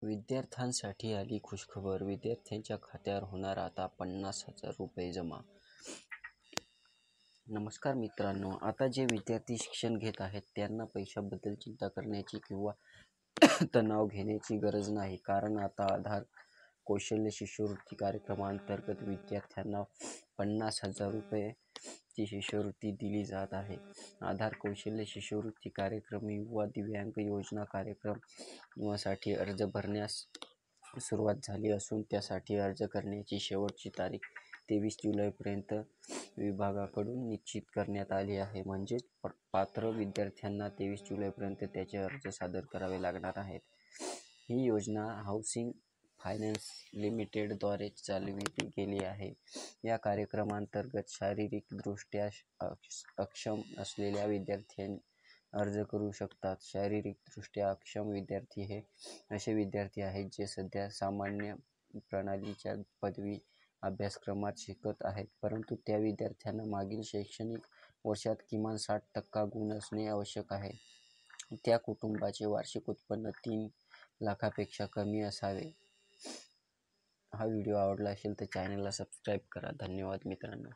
विद्यार्थ्यांसाठी आली खुशखबर. विद्यार्थ्यांच्या खात्यावर होणार आता 50,000 रुपये जमा. नमस्कार मित्रांनो, आता जे विद्यार्थी शिक्षण घेत आहेत त्यांना पैशाबद्दल चिंता करण्याची किंवा तणाव घेण्याची गरज नाही. कारण आता आधार कौशल्य शिष्यवृत्ती कार्यक्रमांतर्गत विद्यार्थ्यांना 50,000 रुपये ची शिष्यवृत्ती दिली जात आहे. आधार कौशल्य शिष्यवृत्ती कार्यक्रम युवा दिव्यांग योजना कार्यक्रमासाठी अर्ज भरण्यास सुरुवात झाली असून त्यासाठी अर्ज करण्याची शेवटची तारीख 23 जुलैपर्यंत विभागाकडून निश्चित करण्यात आली आहे. म्हणजेच पात्र विद्यार्थ्यांना 23 जुलैपर्यंत त्याचे अर्ज सादर करावे लागणार आहेत. ही योजना हाऊसिंग फायनान्स लिमिटेडद्वारे चालविली गेली आहे. या कार्यक्रमांतर्गत शारीरिकदृष्ट्या अक्षम असलेल्या विद्यार्थी अर्ज करू शकतात. शारीरिकदृष्ट्या अक्षम विद्यार्थी हे असे विद्यार्थी आहेत जे सध्या सामान्य प्रणालीच्या पदवी अभ्यासक्रमात शिकत आहेत, परंतु त्या विद्यार्थ्यांना मागील शैक्षणिक वर्षात किमान 60% गुण असणे आवश्यक आहे. त्या कुटुंबाचे वार्षिक उत्पन्न 3 लाखापेक्षा कमी असावे. हा व्हिडिओ आवडला असेल तर चॅनलला सबस्क्राईब करा. धन्यवाद मित्रांनो.